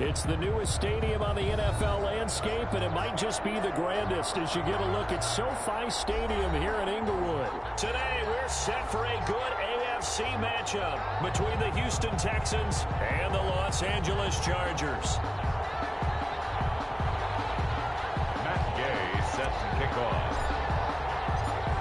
It's the newest stadium on the NFL landscape, and it might just be the grandest as you get a look at SoFi Stadium here in Inglewood. Today, we're set for a good AFC matchup between the Houston Texans and the Los Angeles Chargers. Matt Gay set to kick off.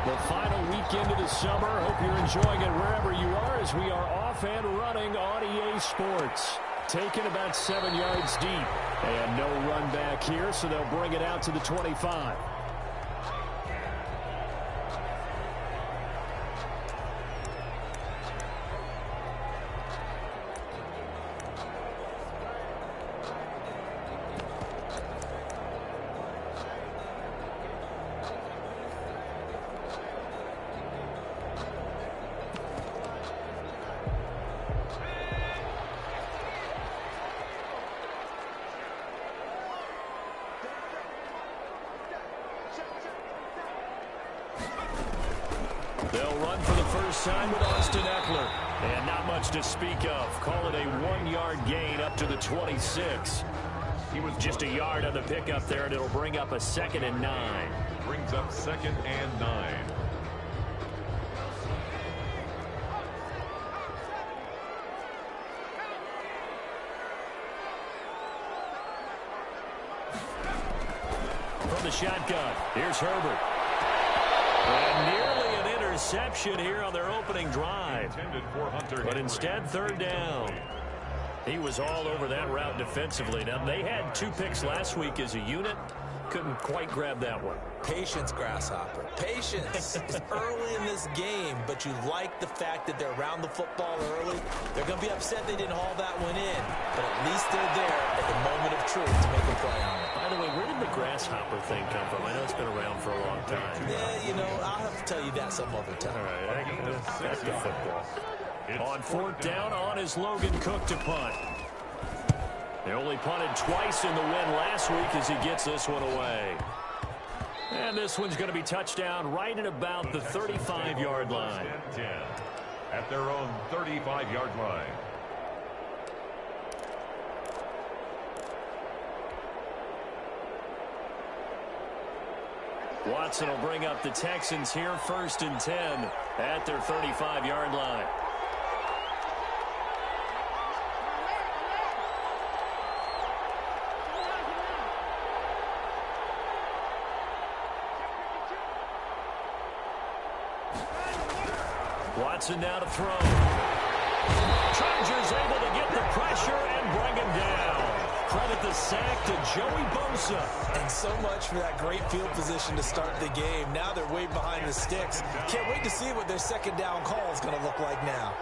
The final weekend of the summer. Hope you're enjoying it wherever you are as we are off and running on EA Sports. Taken about 7 yards deep. And no run back here, so they'll bring it out to the 25. They'll run for the first time with Austin Eckler. And not much to speak of. Call it a 1-yard gain up to the 26. He was just a yard on the pickup there, and it'll bring up a 2nd and 9. Brings up 2nd and 9. From the shotgun, here's Herbert. And nearly an interception here on their opening drive. But instead, 3rd down. He was all over that route defensively. Now, they had 2 picks last week as a unit. Couldn't quite grab that one. Patience, Grasshopper. Patience. It's early in this game, but you like the fact that they're around the football early. They're going to be upset they didn't haul that one in, but at least they're there at the moment of truth to make a play on it. By the way, where did the grasshopper thing come from? I know it's been around for a long time. Yeah, you know, I'll have to tell you that some other time. All right, back to football. On 4th down, on is Logan Cook to punt. They only punted twice in the win last week as he gets this one away. And this one's going to be touchdown right at about the 35-yard line. 10 at their own 35-yard line. Watson will bring up the Texans here 1st and 10 at their 35-yard line. Watson now to throw. Chargers able to get the pressure and bring him down. Credit the sack to Joey Bosa. And so much for that great field position to start the game. Now they're way behind the sticks. Can't wait to see what their 2nd down call is going to look like now.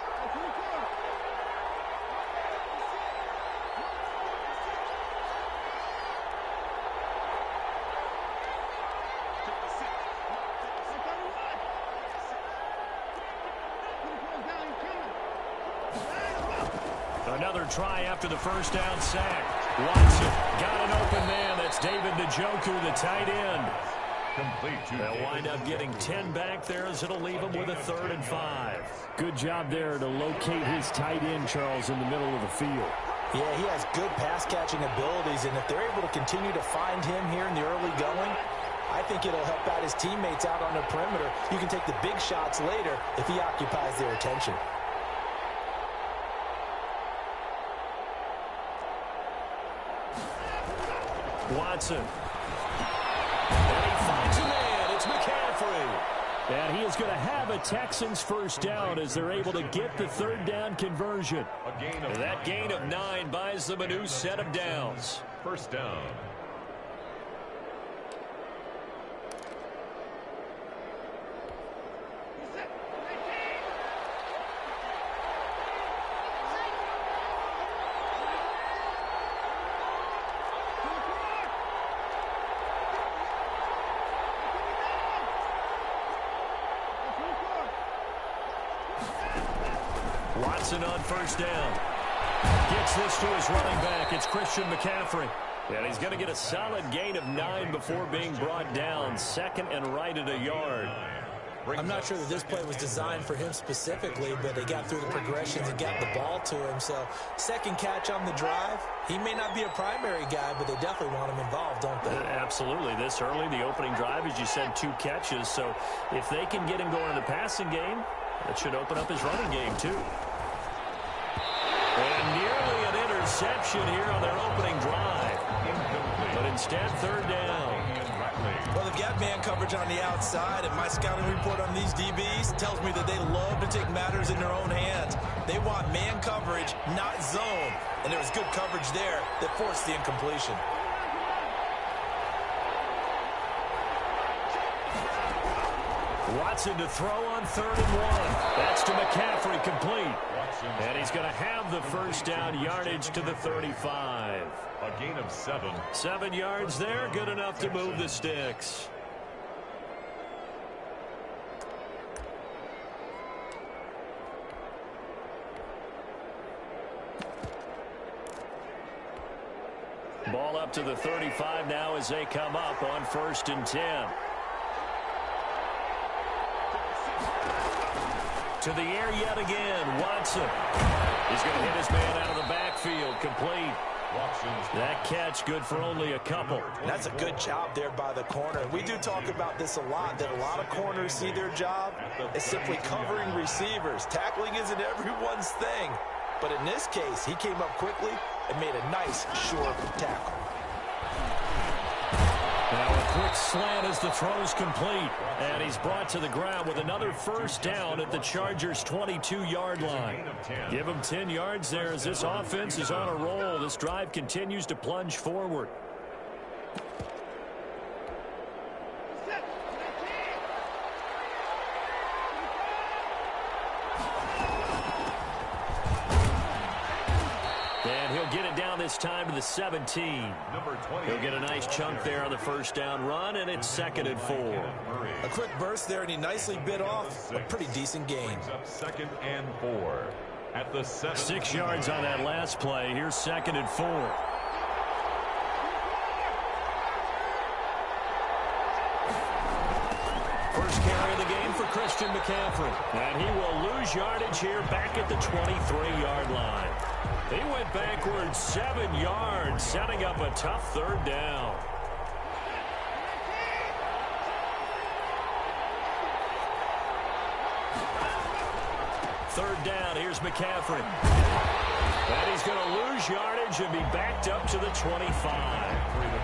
Another try after the 1st down sack. Watson got an open man. That's David Njoku, the tight end. Complete. They'll wind up getting 10 back there as it'll leave them with a 3rd and 5. Good job there to locate his tight end, Charles, in the middle of the field. Yeah, he has good pass-catching abilities, and if they're able to continue to find him here in the early going, I think it'll help out his teammates out on the perimeter. You can take the big shots later if he occupies their attention. Watson. And he finds a man. It's McCaffrey. And he is going to have a Texans 1st down as they're able to get the 3rd down conversion. And that gain of 9 buys them a new set of downs. 1st down. Watson on 1st down. Gets this to his running back. It's Christian McCaffrey. And he's going to get a solid gain of 9 before being brought down. 2nd and right at a yard. I'm not sure that this play was designed for him specifically, but they got through the progressions and got the ball to him. So second catch on the drive. He may not be a primary guy, but they definitely want him involved, don't they? Absolutely. This early, the opening drive, as you said, 2 catches. So if they can get him going in the passing game, that should open up his running game too. And nearly an interception here on their opening drive. But instead, third down. Well, they've got man coverage on the outside, and my scouting report on these DBs tells me that they love to take matters in their own hands. They want man coverage, not zone. And there was good coverage there that forced the incompletion. Watson to throw on 3rd and 1. That's to McCaffrey, complete. And he's going to have the first down, yardage to the 35. A gain of 7. 7 yards there, good enough to move the sticks. Ball up to the 35 now as they come up on 1st and 10. To the air yet again, Watson. He's going to hit his man out of the backfield, complete. That catch good for only a couple. That's a good job there by the corner. We do talk about this a lot, that a lot of corners see their job as simply covering receivers. Tackling isn't everyone's thing. But in this case, he came up quickly and made a nice, short tackle. Now a quick slant as the throw's complete. And he's brought to the ground with another first down at the Chargers' 22-yard line. Give him 10 yards there as this offense is on a roll. This drive continues to plunge forward. And he'll get it down this time to the 17. He'll get a nice chunk there on the first down run, and it's 2nd and 4. A quick burst there, and he nicely bit off a pretty decent gain. 2nd and 4 at the 7. 6 yards on that last play. Here's 2nd and 4. First carry of the game for Christian McCaffrey. And he will lose yardage here back at the 23-yard line. He went backwards 7 yards, setting up a tough 3rd down. Third down, here's McCaffrey. And he's going to lose yardage and be backed up to the 25.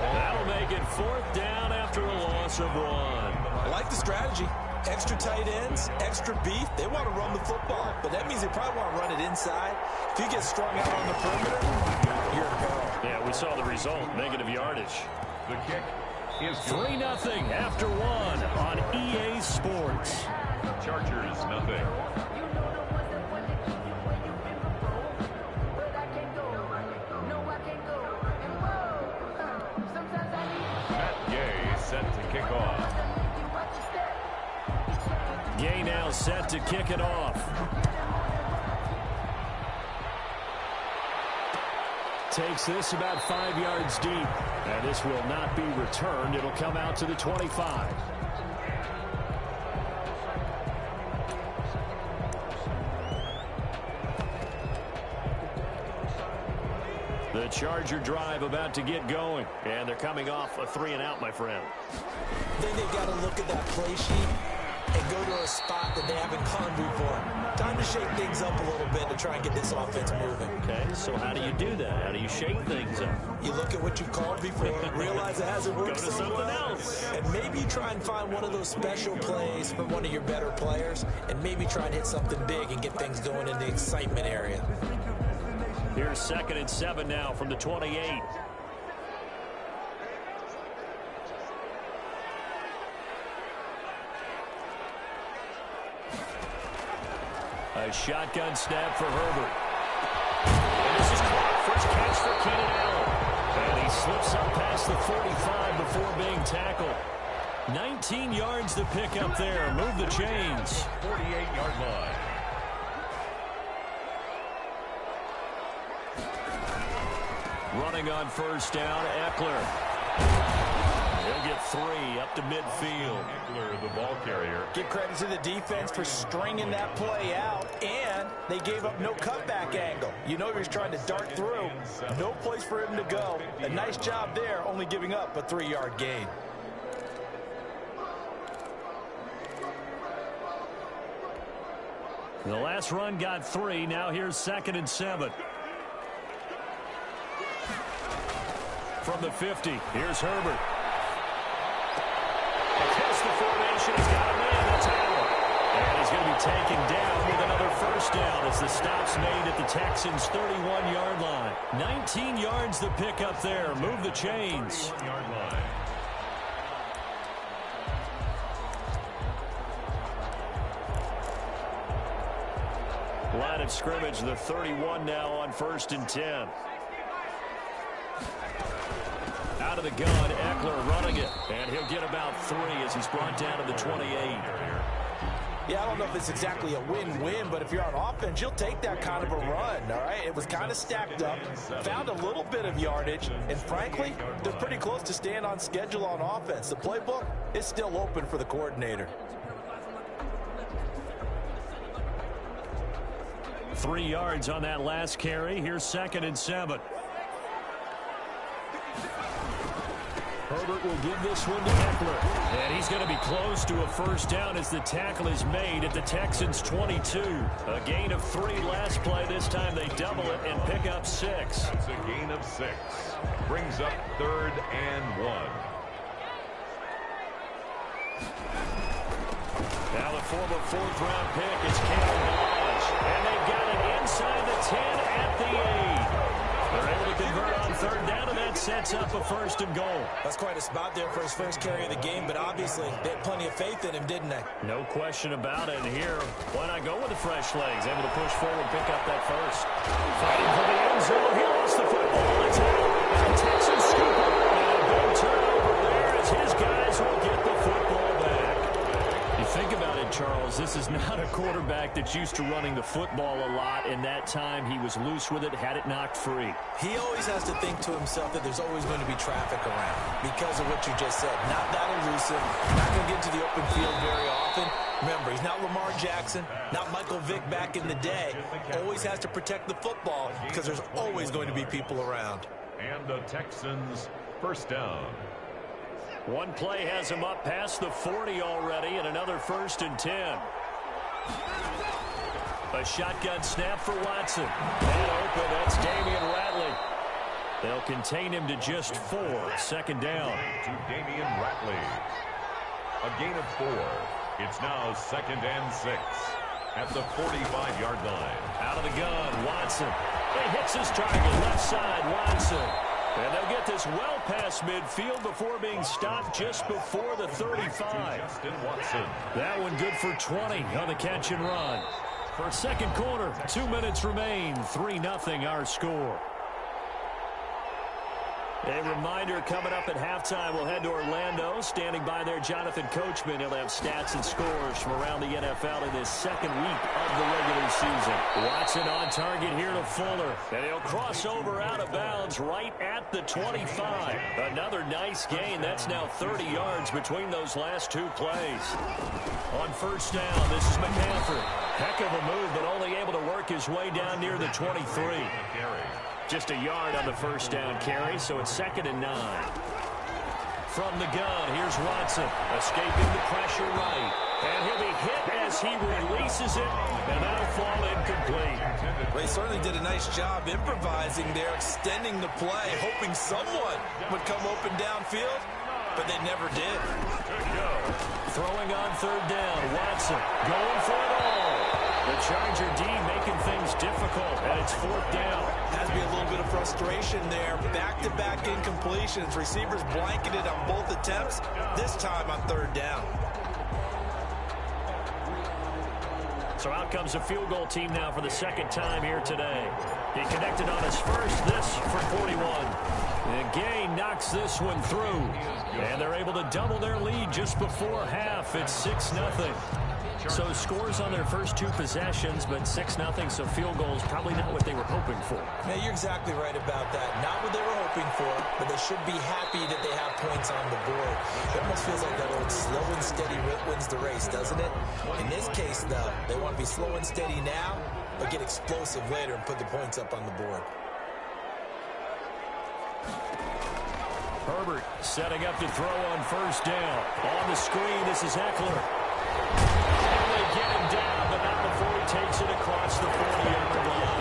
That'll make it 4th down after a loss of 1. I like the strategy. Extra tight ends, extra beef. They want to run the football, but that means they probably want to run it inside. If you get strung out on the perimeter, you're in peril. Yeah, we saw the result, negative yardage. The kick is 3-0 after 1 on EA Sports. Chargers nothing. Matt Gay set to kick off. Gay now set to kick it off. Takes this about 5 yards deep. And this will not be returned. It'll come out to the 25. The Charger drive about to get going. And they're coming off a 3-and-out, my friend. Then they've got to look at that play sheet and go to a spot that they haven't gone before. Time to shake things up a little bit to try and get this offense moving. Okay, so how do you do that? How do you shake things up? You look at what you've called before, realize it hasn't worked Go to something else. and maybe try and find one of those special plays from one of your better players, and maybe try and hit something big and get things going in the excitement area. Here's 2nd and 7 now from the 28. A shotgun snap for Herbert. And this is caught. First catch for Keenan Allen. And he slips up past the 45 before being tackled. 19 yards to pick up there. Move the chains. 48-yard line. Running on first down, Eckler. He'll get 3 up to midfield. Eckler, the ball carrier. Give credit to the defense for stringing that play out, and they gave up no cutback angle. You know he was trying to dart through. No place for him to go. A nice job there, only giving up a 3-yard gain. The last run got 3. Now here's 2nd and 7. From the 50, here's Herbert. Across the formation, he's got a man to tackle. And he's going to be taken down with another first down as the stop's made at the Texans' 31-yard line. 19 yards to pick up there. Move the chains. 31-yard line. Line of scrimmage, the 31 now on 1st and 10. Out of the gun, Eckler running it. And he'll get about 3 as he's brought down to the 28. Yeah, I don't know if it's exactly a win-win, but if you're on offense, you'll take that kind of a run, all right? It was kind of stacked up, found a little bit of yardage, and frankly, they're pretty close to staying on schedule on offense. The playbook is still open for the coordinator. 3 yards on that last carry. Here's 2nd and 7. Herbert will give this one to Eckler. And he's going to be close to a first down as the tackle is made at the Texans' 22. A gain of 3 last play. This time they double it and pick up 6. That's a gain of 6. Brings up 3rd and 1. Now the former 4th-round pick is Campbell. And they've got it inside the 10 at the 8. They're able to convert on 3rd down, and that sets up a 1st and goal. That's quite a spot there for his first carry of the game, but obviously they had plenty of faith in him, didn't they? No question about it. And here, why not go with the fresh legs? Able to push forward, pick up that first. Fighting for the end zone. He lost the football. It's out. And the Texans scoop it. And a big turnover there as his guys will get the football back. You think about it, Charles, this is not a quarterback that's used to running the football a lot, and that time he was loose with it, had it knocked free. He always has to think to himself that there's always going to be traffic around because of what you just said. Not that elusive, not going to get into the open field very often. Remember, he's not Lamar Jackson, not Michael Vick back in the day. Always has to protect the football because there's always going to be people around. And the Texans first down. One play has him up past the 40 already, and another 1st and 10. A shotgun snap for Watson. And open, that's Damian Ratley. They'll contain him to just 4. 2nd down. To Damian Ratley. A gain of 4. It's now 2nd and 6 at the 45-yard line. Out of the gun, Watson. He hits his target, left side, Watson. And they'll get this well past midfield before being stopped just before the 35. Justin Watson. That one good for 20 on the catch and run. For 2nd quarter, 2 minutes remain. 3-0 our score. A reminder coming up at halftime, we'll head to Orlando. Standing by there, Jonathan Coachman. He'll have stats and scores from around the NFL in this 2nd week of the regular season. Watson on target here to Fuller. And he'll cross over out of bounds right at the 25. Another nice gain. That's now 30 yards between those last 2 plays. On 1st down, this is McCaffrey. Heck of a move, but only able to work his way down near the 23. Just a yard on the 1st down carry, so it's 2nd and 9. From the gun, here's Watson, escaping the pressure right. And he'll be hit as he releases it, and that'll fall incomplete. Well, he certainly did a nice job improvising there, extending the play, hoping someone would come open downfield, but they never did. Throwing on 3rd down, Watson going for it all. The Charger D making things difficult, and it's 4th down. Has to be a little bit of frustration there. Back-to-back incompletions. Receivers blanketed on both attempts, this time on 3rd down. So out comes a field goal team now for the 2nd time here today. He connected on his first, this for 41. And Gay knocks this one through. And they're able to double their lead just before half. It's 6-0. So scores on their first 2 possessions, but 6-0, so field goals probably not what they were hoping for. Yeah, you're exactly right about that. Not what they were hoping hoping for, but they should be happy that they have points on the board. It almost feels like that old slow and steady wins the race, doesn't it? In this case, though, they want to be slow and steady now, but get explosive later and put the points up on the board. Herbert setting up to throw on first down. On the screen, this is Eckler. And they get him down, but not before he takes it across the 40-yard line.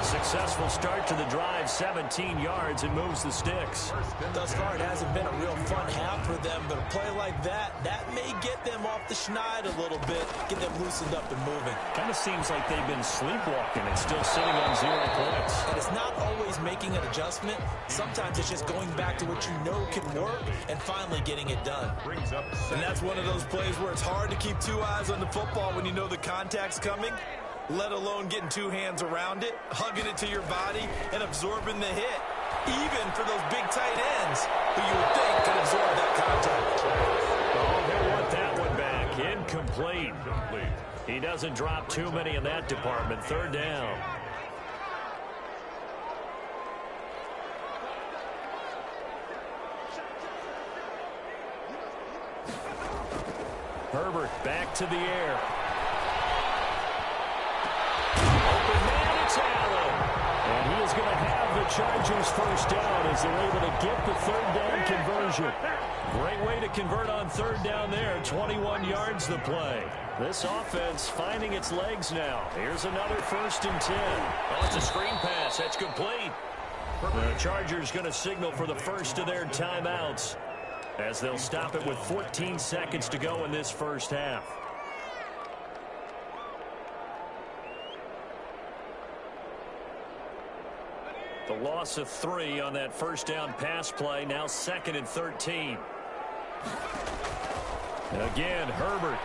Successful start to the drive, 17 yards, and moves the sticks. Thus far, it hasn't been a real fun half for them, but a play like that may get them off the schneid a little bit, get them loosened up and moving. Kind of seems like they've been sleepwalking and still sitting on 0 points. And it's not always making an adjustment. Sometimes it's just going back to what you know can work and finally getting it done. And that's one of those plays where it's hard to keep two eyes on the football when you know the contact's coming, let alone getting two hands around it, hugging it to your body, and absorbing the hit, even for those big tight ends who you would think could absorb that contact. Oh, they want that one back. Incomplete. He doesn't drop too many in that department. Third down. Herbert back to the air. Open man, it's Allen. And he is going to have the Chargers first down as they're able to get the third down conversion. Great way to convert on third down there. 21 yards the play. This offense finding its legs now. Here's another 1st and 10. Oh, it's a screen pass. That's complete. The Chargers going to signal for the first of their timeouts, as they'll stop it with 14 seconds to go in this first half. The loss of 3 on that first down pass play, now 2nd and 13. Again, Herbert.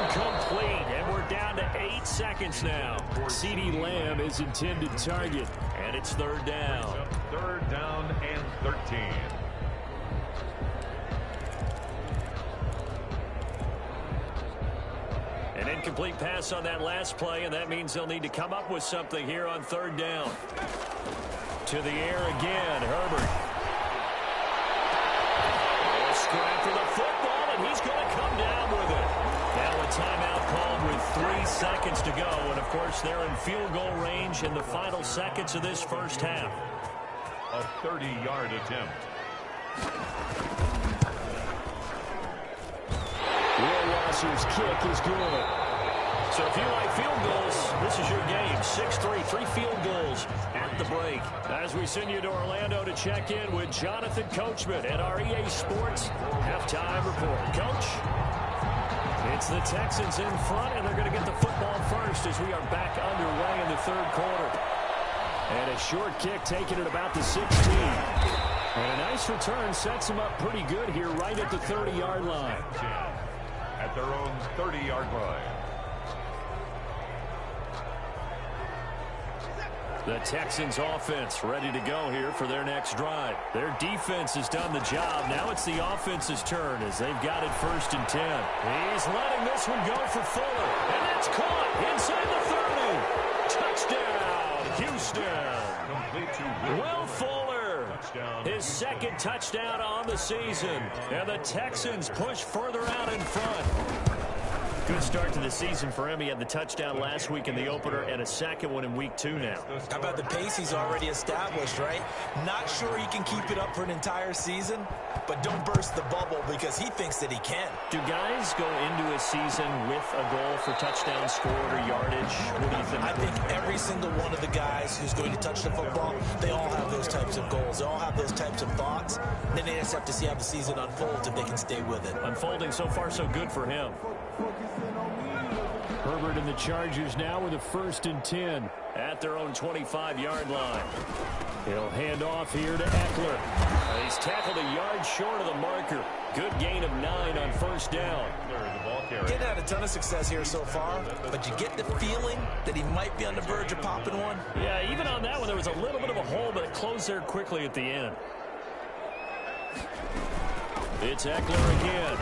Incomplete, and we're down to 8 seconds now. CeeDee Lamb is intended target, and it's third down. 3rd down and 13. An incomplete pass on that last play, and that means they'll need to come up with something here on third down. To the air again, Herbert. A scrap for the football, and he's going to come down with it. Now a timeout called with 3 seconds to go, and of course they're in field goal range in the final seconds of this first half. A 30-yard attempt. Will Rosser's kick is good. So if you like field goals, this is your game. 6-3, 3 field goals at the break. As we send you to Orlando to check in with Jonathan Coachman at our EA Sports Halftime Report. Coach, it's the Texans in front, and they're going to get the football first as we are back underway in the third quarter. And a short kick taken at about the 16. And a nice return sets them up pretty good here right at the 30-yard line. At their own 30-yard line. The Texans offense ready to go here for their next drive. Their defense has done the job. Now it's the offense's turn as they've got it 1st and 10. He's letting this one go for Fuller. And that's caught inside the 30. Touchdown, Houston. Complete to Will Fuller. His 2nd touchdown on the season. And the Texans push further out in front. Good start to the season for him. He had the touchdown last week in the opener and a 2nd one in week 2 now. How about the pace he's already established, right? Not sure he can keep it up for an entire season, but don't burst the bubble because he thinks that he can. Do guys go into a season with a goal for touchdown scored or yardage? What do you think? I think every single one of the guys who's going to touch the football, they all have those types of goals. They all have those types of thoughts. Then they just have to see how the season unfolds if they can stay with it. Unfolding so far so good for him. Herbert and the Chargers now with a 1st and 10 at their own 25-yard line. He'll hand off here to Eckler. He's tackled a yard short of the marker. Good gain of 9 on 1st down. Getting had a ton of success here so far, but you get the feeling that he might be on the verge of popping one. Yeah, even on that one, there was a little bit of a hole, but it closed there quickly at the end. It's Eckler again.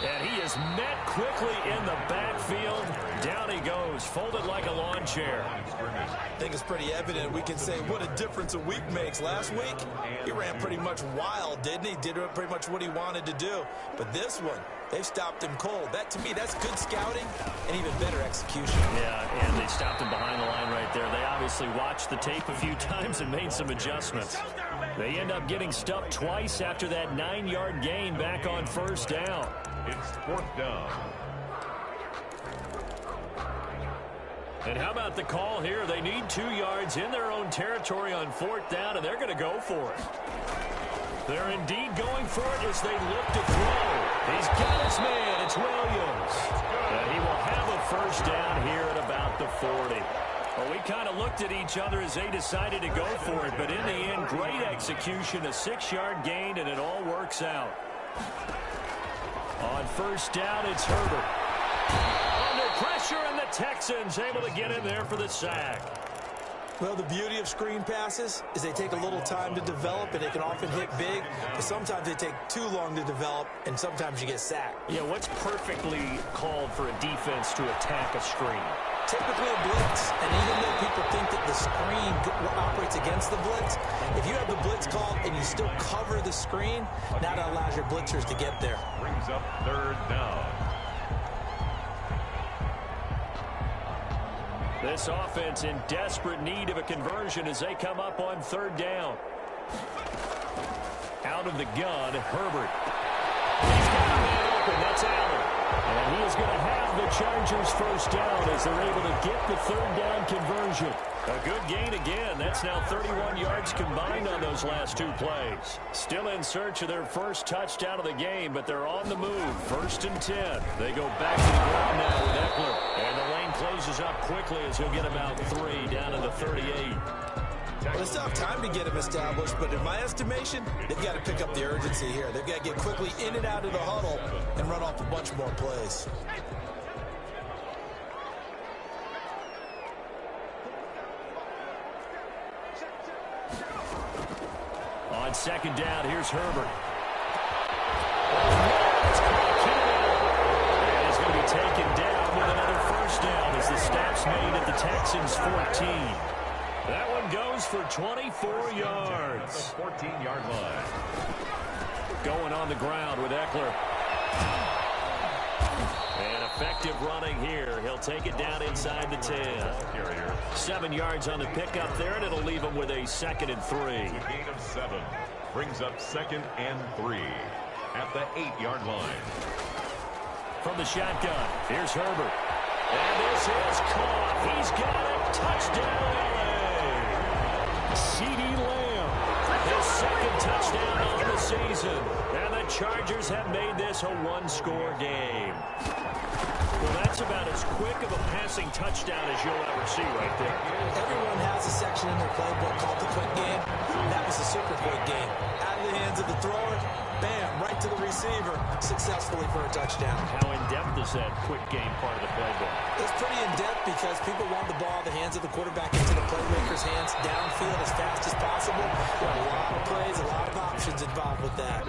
And he is met quickly in the backfield. Down he goes, folded like a lawn chair. I think it's pretty evident. We can say what a difference a week makes. Last week, he ran pretty much wild, didn't he? Did pretty much what he wanted to do. But this one, they stopped him cold. That, to me, that's good scouting and even better execution. Yeah, and they stopped him behind the line right there. They obviously watched the tape a few times and made some adjustments. They end up getting stuffed twice after that 9-yard gain back on first down. It's fourth down. And how about the call here? They need 2 yards in their own territory on fourth down, and they're going to go for it. They're indeed going for it as they look to throw. He's got his man. It's Williams. And he will have a first down here at about the 40. Well, we kind of looked at each other as they decided to go for it, but in the end, great execution, a 6-yard gain, and it all works out. On first down, it's Herbert. Under pressure, and the Texans able to get in there for the sack. Well, the beauty of screen passes is they take a little time to develop, and they can often hit big, but sometimes they take too long to develop, and sometimes you get sacked. Yeah, what's perfectly called for a defense to attack a screen? Typically a blitz, and even though people think that the screen operates against the blitz, if you have the blitz called and you still cover the screen, now that allows your blitzers to get there. Brings up third down. This offense in desperate need of a conversion as they come up on third down. Out of the gun, Herbert. He's got a man open. That's Allen. And he is going to have the Chargers first down as they're able to get the third down conversion. A good gain again. That's now 31 yards combined on those last 2 plays. Still in search of their first touchdown of the game, but they're on the move. First and 10. They go back to the ground now with Eckler. And the lane closes up quickly as he'll get about 3 down to the 38. Well, it's tough time to get him established, but in my estimation, they've got to pick up the urgency here. They've got to get quickly in and out of the huddle and run off a bunch more plays. On second down, here's Herbert. And he's going to be taken down with another first down as the stop's made at the Texans' 14. That one goes for 24 yards. 14-yard line. Going on the ground with Eckler. And effective running here. He'll take it down inside the 10. 7 yards on the pickup there, and it'll leave him with a 2nd and 3. Gain of 7. Brings up 2nd and 3 at the 8-yard line. From the shotgun, here's Herbert. And this is caught. He's got it. Touchdown. C.D. Lamb, his 2nd touchdown of the season. And the Chargers have made this a 1-score game. Well, that's about as quick of a passing touchdown as you'll ever see right there. Everyone has a section in their playbook called the quick game. That was a super quick game. Out of the hands of the thrower, bam, right to the receiver, successfully for a touchdown. How in-depth is that quick game part of the playbook? It's pretty in-depth because people want the ball, the hands of the quarterback into the playmaker's hands, downfield as fast as possible. There are a lot of plays, a lot of options involved with that.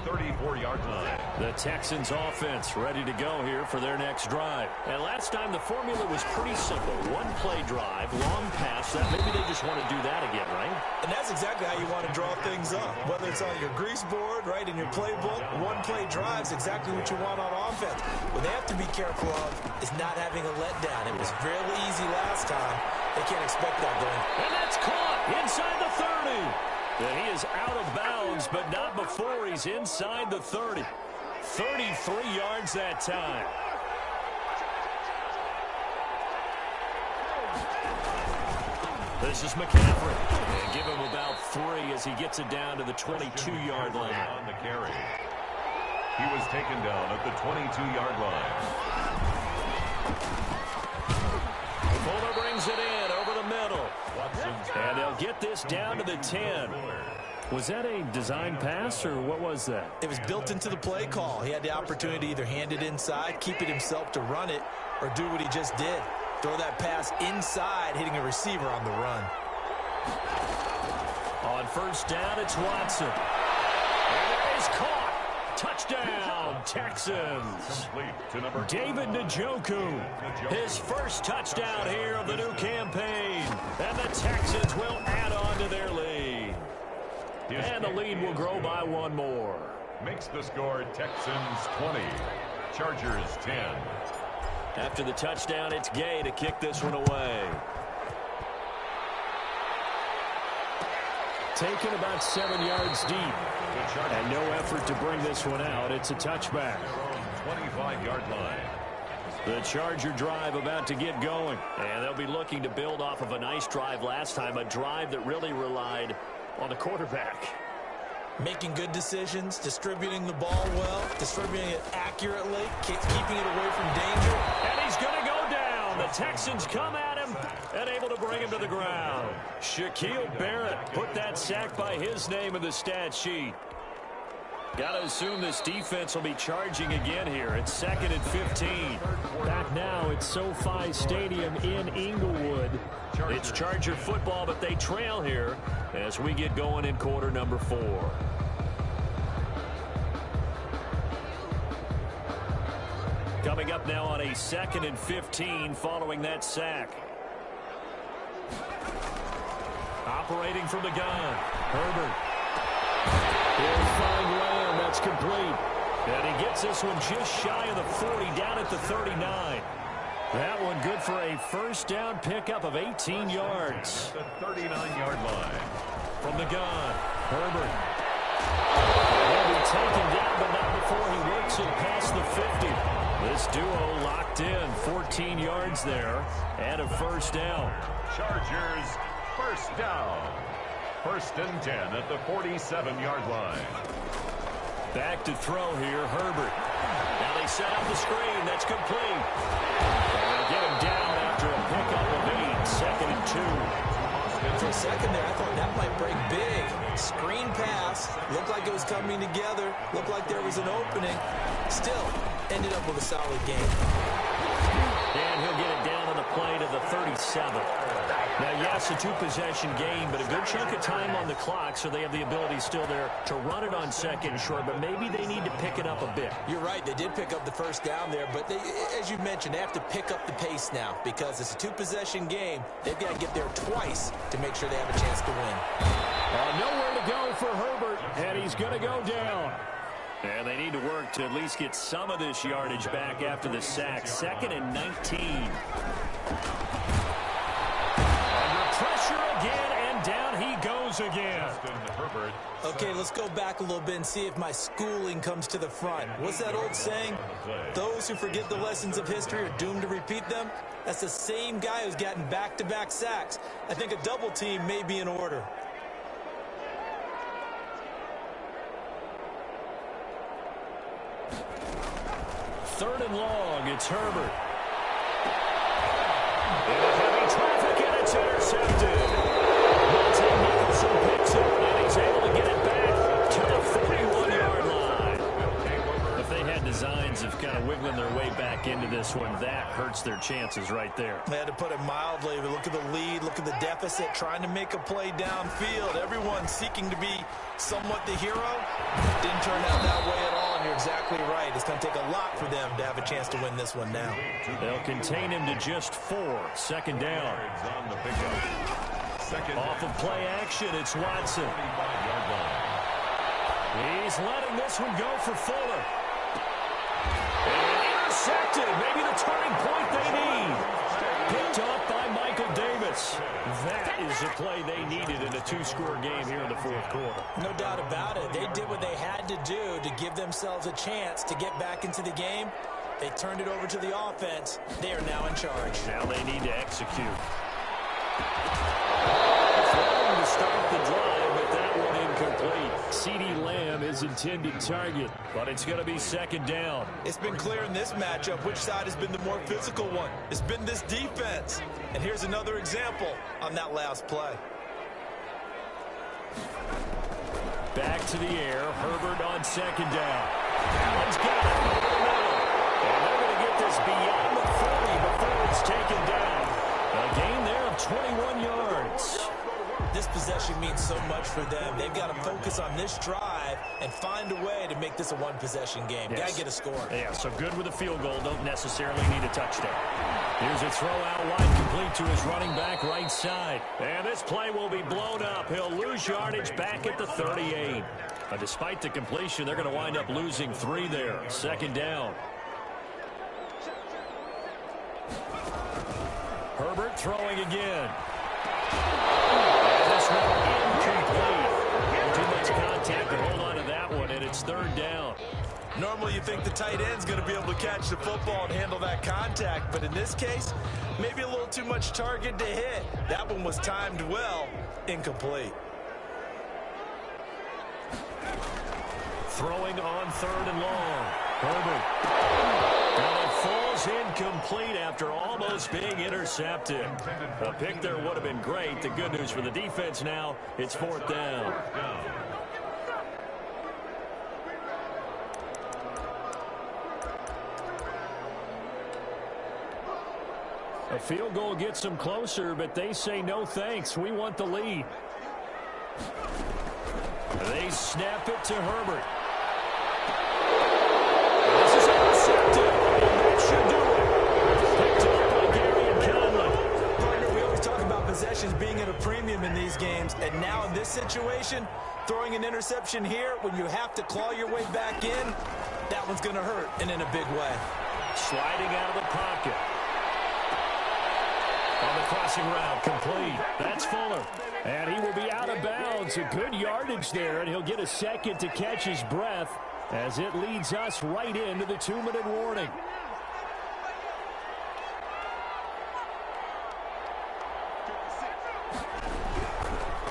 34-yard line. The Texans offense ready to go here for their next drive. And last time the formula was pretty simple. 1-play drive, long pass. That maybe they just want to do that again, right? And that's exactly how you want to draw things up. Whether it's on your grease board, right, in your playbook, 1-play drives exactly what you want on offense. What they have to be careful of is not having a letdown. It was really easy last time. They can't expect that going. And that's caught inside the 30. And he is out of bounds, but not before he's inside the 30. 33 yards that time. This is McCaffrey. And give him about 3 as he gets it down to the 22-yard line. On the carry. He was taken down at the 22-yard line. Fuller brings it in over the middle. And they'll get this down to the 10. Was that a design pass, or what was that? It was built into the play call. He had the opportunity to either hand it inside, keep it himself to run it, or do what he just did. Throw that pass inside, hitting a receiver on the run. On first down, it's Watson. And it is caught. Touchdown, Texans. To number David Njoku, his first touchdown here of the new campaign. And the Texans will add on to their lead. And the lead will grow by one more. Makes the score Texans 20, Chargers 10. After the touchdown, it's Gay to kick this one away. Taken about 7 yards deep. And no effort to bring this one out. It's a touchback. 25-yard line. The Charger drive about to get going. And they'll be looking to build off of a nice drive last time. A drive that really relied on the quarterback. Making good decisions, distributing the ball well, distributing it accurately, keeping it away from danger. And he's going to go down. The Texans come at him and able to bring him to the ground. Shaquille Barrett put that sack by his name in the stat sheet. Got to assume this defense will be charging again here. It's 2nd and 15. Back now at SoFi Stadium in Inglewood. It's Charger football, but they trail here as we get going in quarter number 4. Coming up now on a 2nd and 15 following that sack. Operating from the gun. Herbert. He'll find Lamb. That's complete. And he gets this one just shy of the 40, down at the 39. That one good for a first down pickup of 18 yards. The 39-yard line. From the gun, Herbert. He'll be taken down, but not before he works it past the 50. This duo locked in, 14 yards there, and a first down. Chargers, first down. 1st and 10 at the 47-yard line. Back to throw here, Herbert. Now they set up the screen. That's complete. And they'll get him down after a pickup of 8. 2nd and 2. For a second there, I thought that might break big. Screen pass. Looked like it was coming together. Looked like there was an opening. Still, ended up with a solid game. And he'll get it down on the play to the 37. Now, yes, a 2-possession game, but a good chunk of time on the clock, so they have the ability still there to run it on 2nd and short, but maybe they need to pick it up a bit. You're right. They did pick up the first down there, but they, as you mentioned, they have to pick up the pace now because it's a 2-possession game. They've got to get there twice to make sure they have a chance to win. Nowhere to go for Herbert, and he's going to go down. And they need to work to at least get some of this yardage back after the sack. 2nd and 19. Pressure again, and down he goes again. Okay, let's go back a little bit and see if my schooling comes to the front. What's that old saying? Those who forget the lessons of history are doomed to repeat them. That's the same guy who's gotten back-to-back sacks. I think a double team may be in order. Third and long, it's Herbert. Heavy traffic, and it's intercepted. Monte Nicholson picks it, and he's able to get it back to the 41-yard line. If they had designs of kind of wiggling their way back into this one, that hurts their chances right there. They had to put it mildly. But look at the lead, look at the deficit, trying to make a play downfield. Everyone seeking to be somewhat the hero. Didn't turn out that way at all, and you're exactly right. It's going to take a lot for them to have a chance to win this one now. They'll contain him to just 4. 2nd down. On the pickup. Off of play action, it's Watson. He's letting this one go for Fuller. And intercepted. Maybe the turning point they need. Picked off by Michael Davis. That is a play they needed in a 2-score game here in the 4th quarter. No doubt about it. They did what they had to do to give themselves a chance to get back into the game. They turned it over to the offense. They are now in charge. Now they need to execute. Trying to start the drive, but that one incomplete. CeeDee Lamb is intended target, but it's going to be 2nd down. It's been clear in this matchup which side has been the more physical one. It's been this defense. And here's another example on that last play. Back to the air. Herbert on 2nd down. Allen's got it over the middle. And they're going to get this beyond the 40 before it's taken down. A gain there of 21 yards. This possession means so much for them. They've got to focus on this drive and find a way to make this a one-possession game. Yes. Got to get a score. Yeah, so good with a field goal. Don't necessarily need a touchdown. Here's a throw out wide, complete to his running back right side. And this play will be blown up. He'll lose yardage back at the 38. But despite the completion, they're going to wind up losing 3 there. Second down. Herbert throwing again. And this one incomplete. Too much contact to hold on to that one, and it's third down. Normally you think the tight end's going to be able to catch the football and handle that contact, but in this case, maybe a little too much target to hit. That one was timed well, incomplete. Throwing on third and long. Herbert. And it falls incomplete after almost being intercepted. A pick there would have been great. The good news for the defense now, it's fourth down. A field goal gets them closer, but they say no thanks. We want the lead. They snap it to Herbert. This is intercepted. That should do it. Picked up by Gary and Conlon. Partner, we always talk about possessions being at a premium in these games, and now in this situation, throwing an interception here when you have to claw your way back in, that one's going to hurt, and in a big way. Sliding out of the pocket. On the crossing route, complete. That's Fuller. And he will be out of bounds. A good yardage there, and he'll get a second to catch his breath as it leads us right into the 2-minute warning.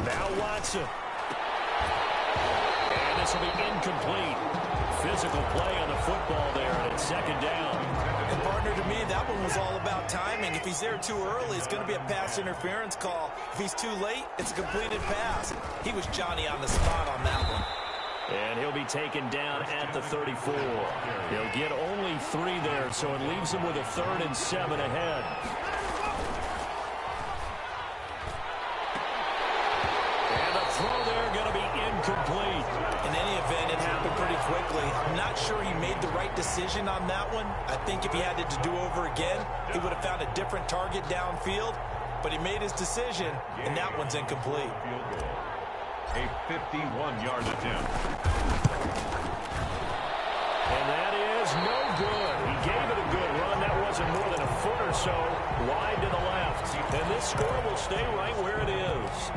Now Watson. And this will be incomplete. Physical play on the football there, and it's second down. And partner, to me, that one was all about timing. If he's there too early, it's going to be a pass interference call. If he's too late, it's a completed pass. He was Johnny on the spot on that one. And he'll be taken down at the 34. He'll get only 3 there, so it leaves him with a 3rd and 7 ahead. And the throw there going to be incomplete. In any event, it happened pretty quickly. I'm not sure he made the right decision on that one. I think if he had it to do over again, he would have found a different target downfield. But he made his decision, and that one's incomplete. A 51-yard attempt. And that is no good. He gave it a good run. That wasn't more than a foot or so wide to the left. And this score will stay right where it is.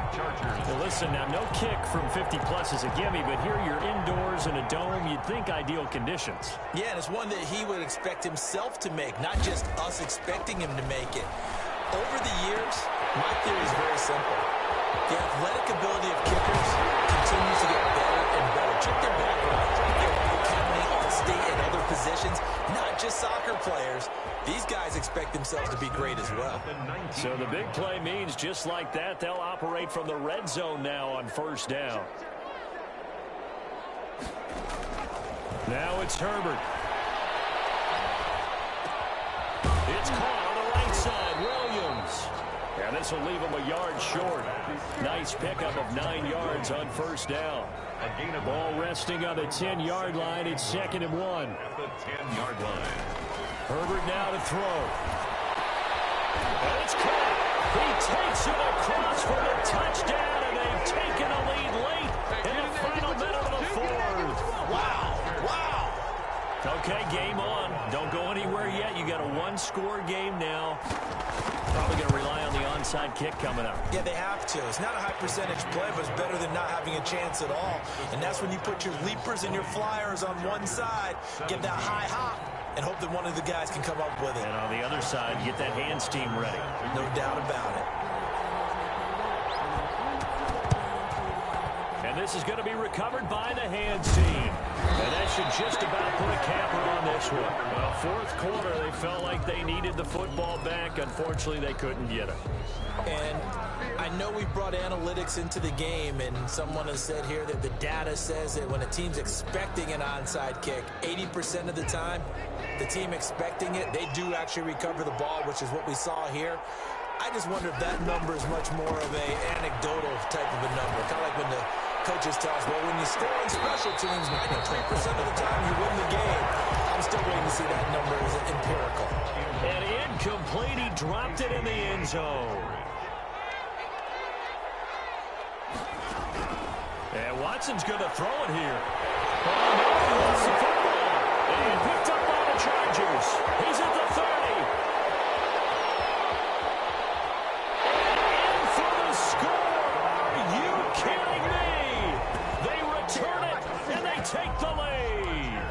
Well, listen, now no kick from 50-plus is a gimme, but here you're indoors in a dome. You'd think ideal conditions. Yeah, and it's one that he would expect himself to make, not just us expecting him to make it. Over the years, my theory is very simple. The athletic ability of kickers continues to get better and better. Check their background, check their academy, all-state, and other positions. Not just soccer players. These guys expect themselves to be great as well. So the big play means just like that, they'll operate from the red zone now on first down. Now it's Herbert. It's caught on the right side. Williams. And this will leave him a yard short. Nice pickup of 9 yards on first down. Ball resting on the 10-yard line. It's 2nd and 1. At the 10-yard line. Herbert now to throw. And it's caught. He takes it across for the touchdown, and they've taken a lead late in the final minute of the 4th. Wow. Wow. Okay, game on. Don't go anywhere yet. You got a 1-score game now. Probably going to rely on the onside kick coming up. Yeah, they have to. It's not a high percentage play, but it's better than not having a chance at all. And that's when you put your leapers and your flyers on one side, get that high hop, and hope that one of the guys can come up with it. And on the other side, get that hands team ready. No doubt about it. And this is going to be recovered by the hands team. And that should just about put a capper on this one. Well, 4th quarter, they felt like they needed the football back. Unfortunately, they couldn't get it. And I know we brought analytics into the game, and someone has said here that the data says that when a team's expecting an onside kick, 80% of the time, the team expecting it, they do actually recover the ball, which is what we saw here. I just wonder if that number is much more of a anecdotal type of a number. Kind of like when the Coaches tell us, well, when you score on special teams, 93% of the time you win the game. I'm still waiting to see that number is empirical. And incomplete. He dropped it in the end zone. And Watson's going to throw it here. Oh, no, he lost the football. And picked up by the Chargers. He's at the 30. And in for the score. Are you kidding me? They return it, and they take the lead.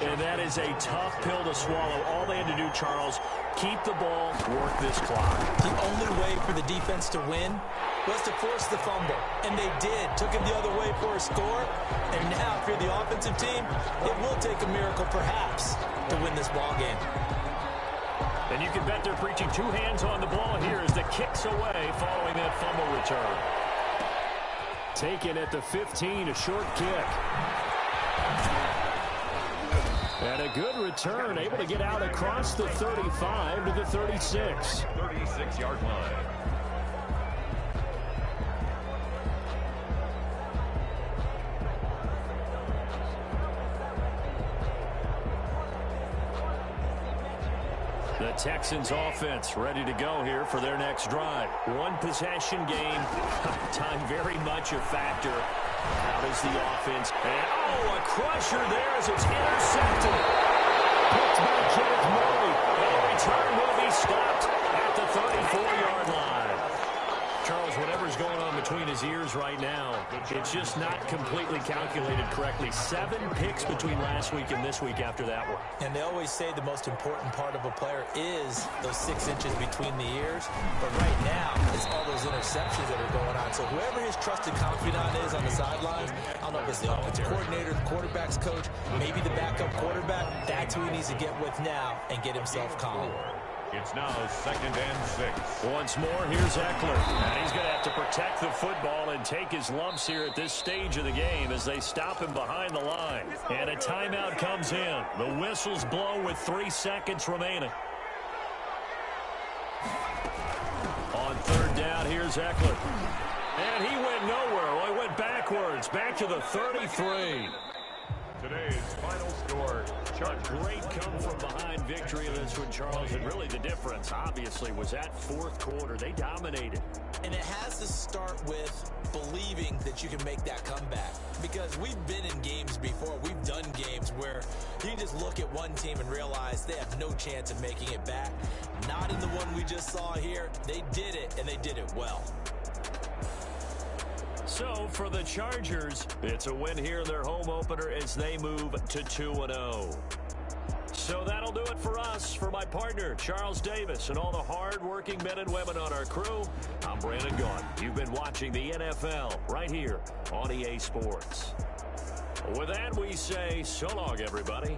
And that is a tough pill to swallow. All they had to do, Charles, keep the ball, work this clock. The only way for the defense to win was to force the fumble, and they did. Took it the other way for a score, and now if you're the offensive team, it will take a miracle perhaps to win this ball game. And you can bet they're preaching two hands on the ball here as the kick's away following that fumble return. Taken at the 15, a short kick. And a good return, able to get out across the 35 to the 36. 36-yard line. The Texans offense ready to go here for their next drive. One possession game. Time very much a factor. How does the offense? And, oh, a crusher there as it's intercepted. Picked by Kenneth Murray. And the return will be stopped at the 34-yard line. Charles, whatever's going on between his ears right now, it's just not completely calculated correctly. 7 picks between last week and this week after that one. And they always say the most important part of a player is those 6 inches between the ears. But right now, it's all those interceptions that are going on. So whoever his trusted confidant is on the sidelines, I don't know if it's the offensive coordinator, the quarterback's coach, maybe the backup quarterback, that's who he needs to get with now and get himself calm. It's now 2nd and 6. Once more, here's Eckler. And he's going to have to protect the football and take his lumps here at this stage of the game as they stop him behind the line. And a timeout comes in. The whistles blow with 3 seconds remaining. On 3rd down, here's Eckler. And he went nowhere. Well, he went backwards, back to the 33. Today's final score. A great come-from-behind victory in this one, Charles. And really the difference, obviously, was that 4th quarter. They dominated. And it has to start with believing that you can make that comeback. Because we've been in games before. We've done games where you just look at one team and realize they have no chance of making it back. Not in the one we just saw here. They did it, and they did it well. So, for the Chargers, it's a win here in their home opener as they move to 2-0. So that'll do it for us. For my partner, Charles Davis, and all the hard-working men and women on our crew, I'm Brandon Gaughan. You've been watching the NFL right here on EA Sports. With that, we say so long, everybody.